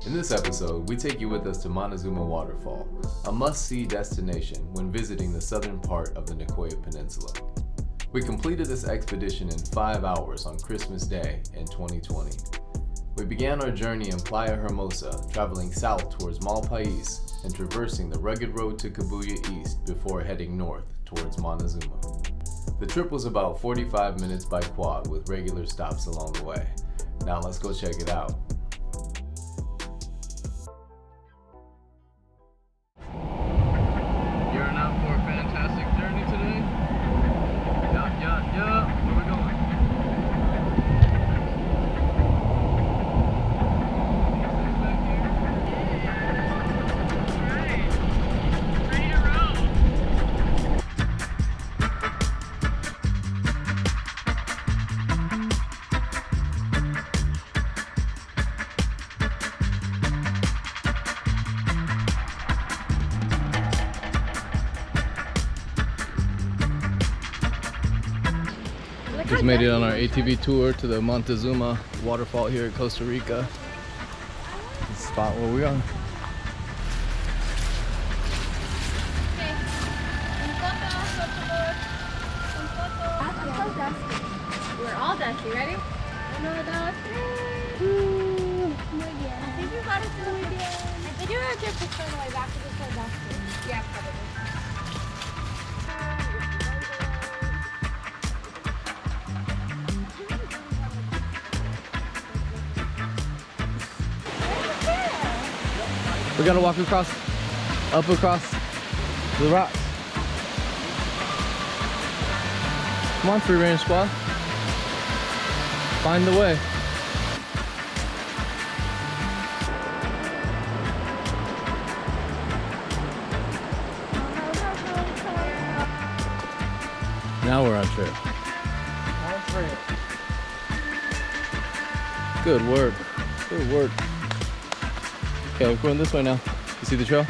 In this episode, we take you with us to Montezuma Waterfall, a must-see destination when visiting the southern part of the Nicoya Peninsula. We completed this expedition in 5 hours on Christmas Day in 2020. We began our journey in Playa Hermosa, traveling south towards Mal Pais and traversing the rugged road to Cabuya east before heading north towards Montezuma. The trip was about 45 minutes by quad with regular stops along the way. Now let's go check it out. Gearing up for a fantastic journey today. Yeah. Where we going? Back here. Alright. Ready to roll. Just made it on our ATV tour to the Montezuma Waterfall here in Costa Rica. The spot where we're on. We're all dusty. Ready? Uno, dos, tres. Muy bien. I think you got it through muy bien. I think you're gonna just turn the way back to the dusty. Yeah, probably. We gotta walk across the rocks. Come on, free range squad. Find the way. Now we're on trail. Good work. Good work. Okay, we're going this way now. You see the trail?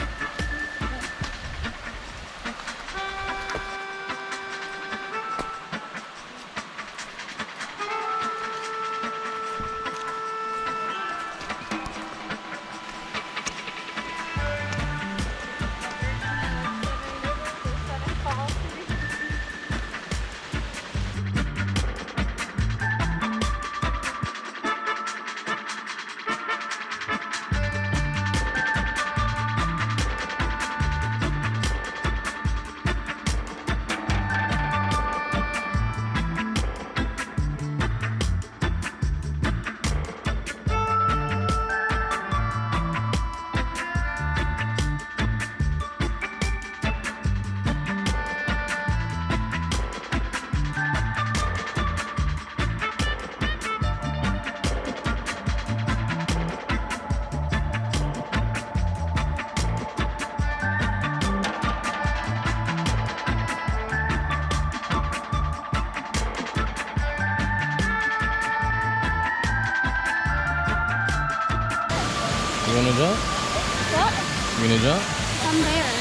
You wanna jump? What? You gonna jump? I'm there.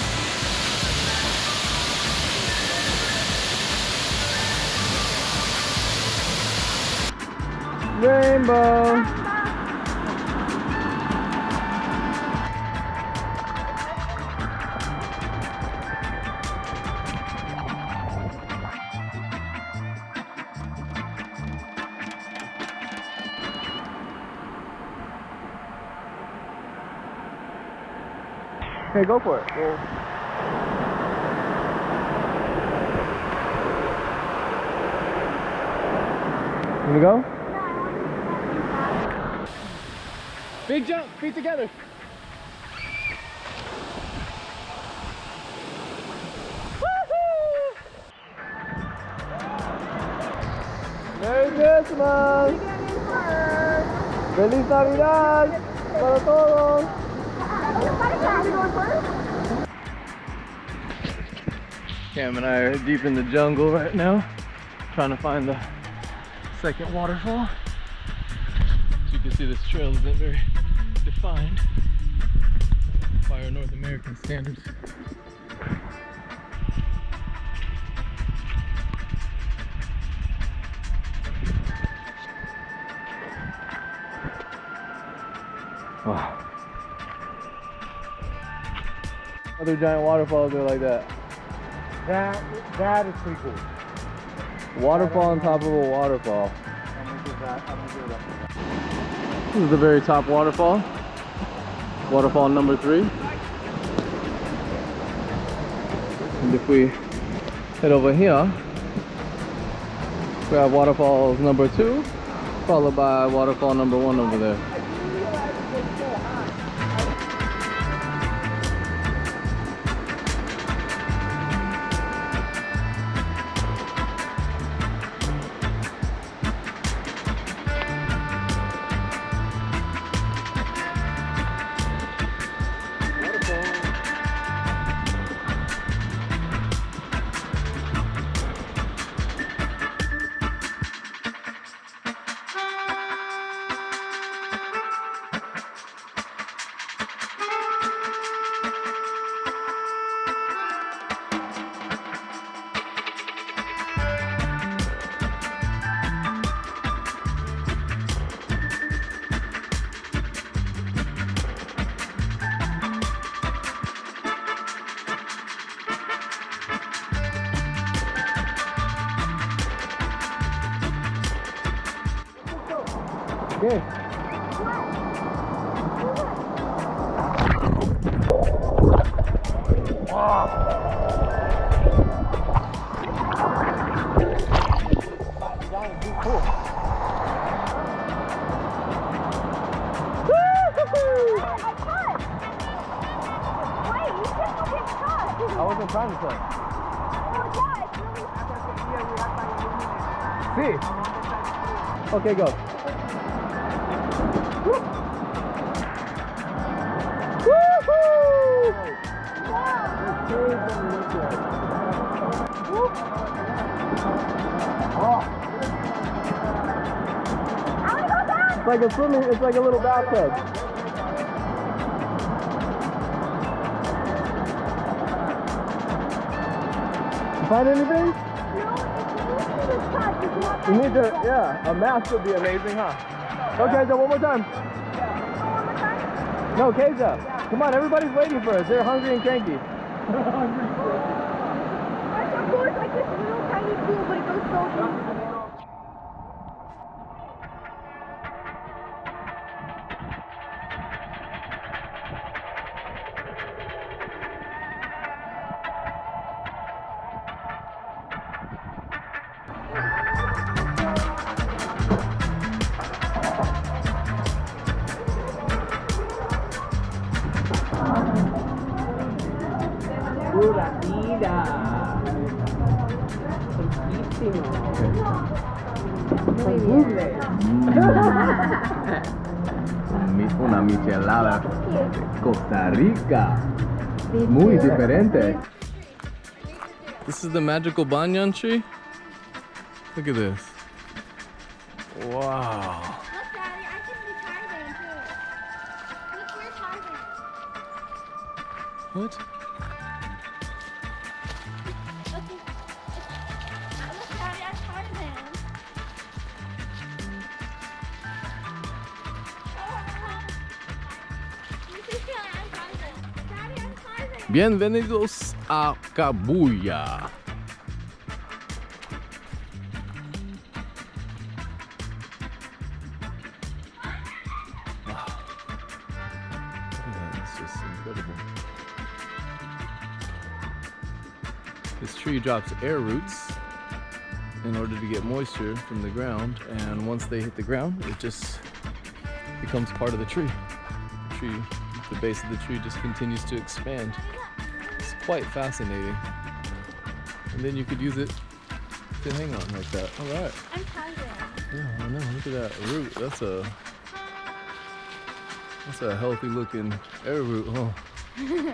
Rainbow! Okay, go for it. Here we go? Big jump, feet together. Woohoo! Merry Christmas! Feliz Navidad para todos! Cam and I are deep in the jungle right now, trying to find the second waterfall. As you can see, this trail isn't very defined by our North American standards. Wow. Other giant waterfalls are like that. That is pretty cool. Waterfall on top of a waterfall. I'm gonna give that. This is the very top waterfall. Waterfall number 3. And if we head over here, we have waterfalls number 2, followed by waterfall number 1 over there. Okay. I wasn't trying to say. See? Okay, go. It's like a swimming, it's like a little bathtub. You find anything? No, you need to, yeah, a mask would be amazing, huh? Okay, so one more time. No, Keja. Come on, everybody's waiting for us. They're hungry and cranky. Of course, like this little tiny pool, but it goes so deep. Pura vida. Una michelada de Costa Rica. Muy diferente. This is the magical banyan tree. Look at this. Wow. Look, Daddy, I can be Tarzan too. Look, we're Tarzan. What? Look, Daddy, I'm Tarzan. I'm Tarzan. Daddy, I'm Tarzan. Bienvenidos a Cabuya. It's just incredible. This tree drops air roots in order to get moisture from the ground, and once they hit the ground, it just becomes part of the tree. The base of the tree just continues to expand. It's quite fascinating. And then you could use it to hang on like that. All right. I'm Tarzan. Yeah, I know. Look at that root. That's a healthy looking air root, huh? We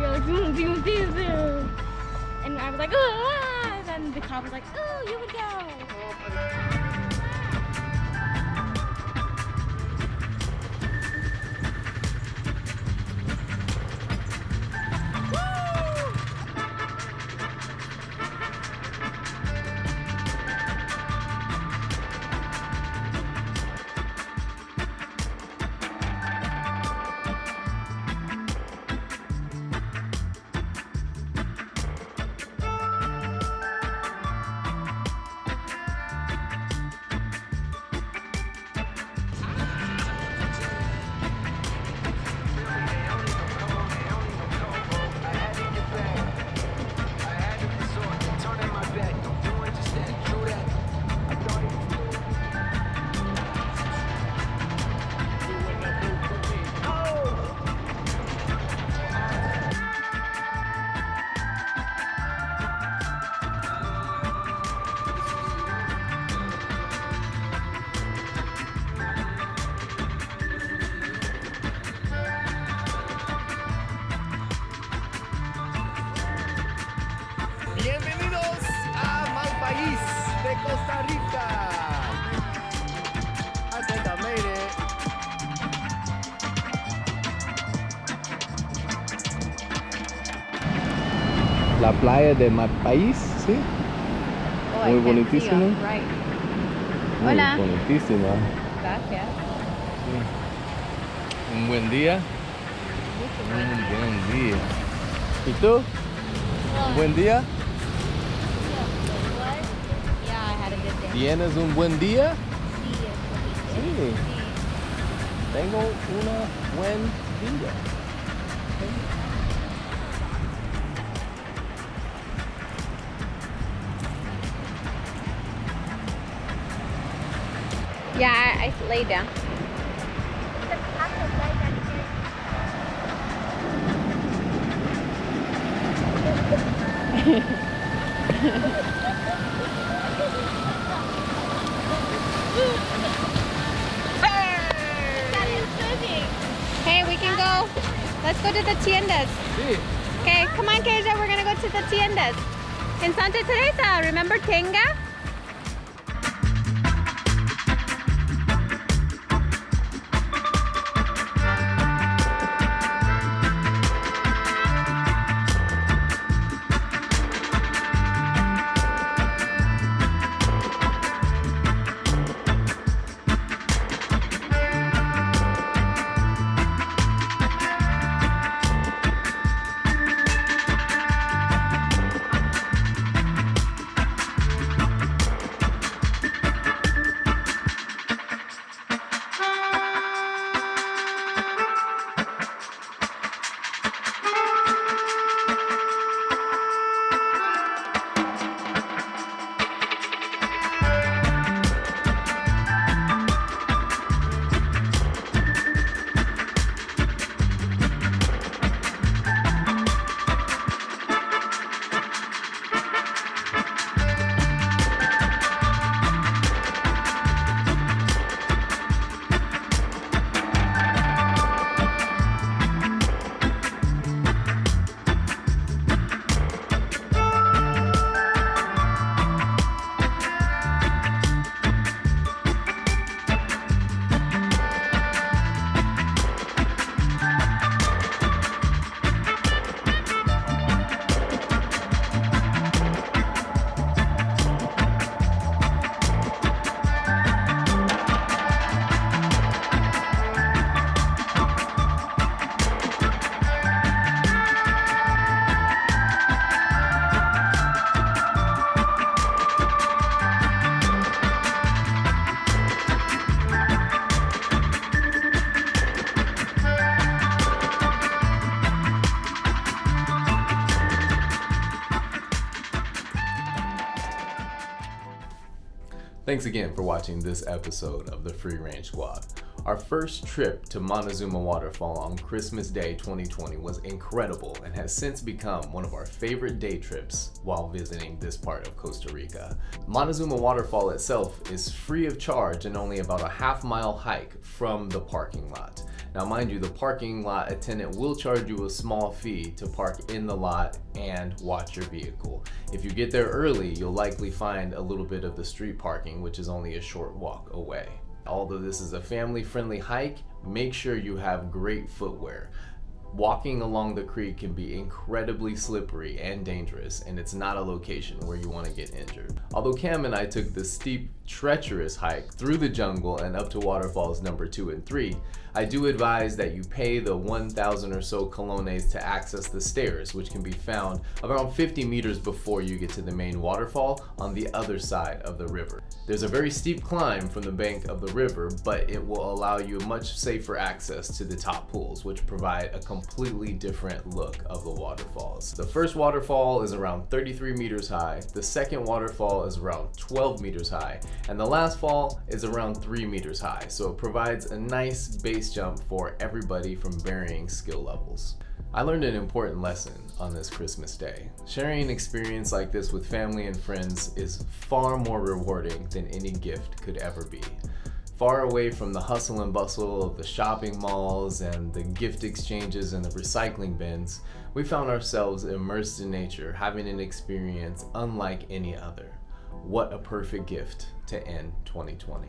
were like, zoom, zoom, zoom, zoom. And I was like, oh, ah! And then the cop was like, oh, you would go. La playa de Mal Pais, ¿sí? Oh, I Muy can't see bonitísimo. you. Right. Muy Hola. bonitísima. Gracias. Un buen día. Mucho Un buen día. buen día. ¿Y tú? ¿Un buen día? What? Yeah, I had a good day. ¿Tienes un buen día? Sí, Sí. Tengo una buen día. Yeah, I laid down. Hey, we can go. Let's go to the tiendas. Sí. Okay, come on, Keisha. We're gonna go to the tiendas. In Santa Teresa, remember Tenga? Thanks again for watching this episode of the Free Range Squad. Our first trip to Montezuma Waterfall on Christmas Day 2020 was incredible and has since become one of our favorite day trips while visiting this part of Costa Rica. Montezuma Waterfall itself is free of charge and only about a half-mile hike from the parking lot. Now mind you, the parking lot attendant will charge you a small fee to park in the lot and watch your vehicle. If you get there early, you'll likely find a little bit of the street parking, which is only a short walk away. Although this is a family-friendly hike, make sure you have great footwear. Walking along the creek can be incredibly slippery and dangerous, and it's not a location where you want to get injured. Although Cam and I took the steep, treacherous hike through the jungle and up to waterfalls number 2 and 3, I do advise that you pay the 1,000 or so colones to access the stairs, which can be found around 50 meters before you get to the main waterfall on the other side of the river. There's a very steep climb from the bank of the river, but it will allow you much safer access to the top pools, which provide a completely different look of the waterfalls. The first waterfall is around 33 meters high, the second waterfall is around 12 meters high, and the last fall is around 3 meters high, so it provides a nice base jump for everybody from varying skill levels. I learned an important lesson on this Christmas day. Sharing an experience like this with family and friends is far more rewarding than any gift could ever be. Far away from the hustle and bustle of the shopping malls and the gift exchanges and the recycling bins, we found ourselves immersed in nature, having an experience unlike any other. What a perfect gift to end 2020.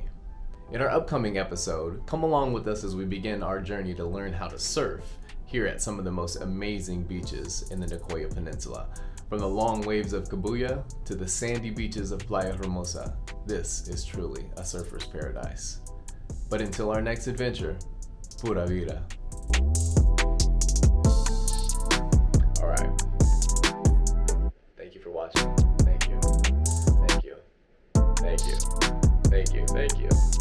In our upcoming episode, come along with us as we begin our journey to learn how to surf here at some of the most amazing beaches in the Nicoya Peninsula. From the long waves of Cabuya to the sandy beaches of Playa Hermosa, this is truly a surfer's paradise. But until our next adventure, pura vida. All right. Thank you for watching. Thank you. Thank you. Thank you. Thank you. Thank you.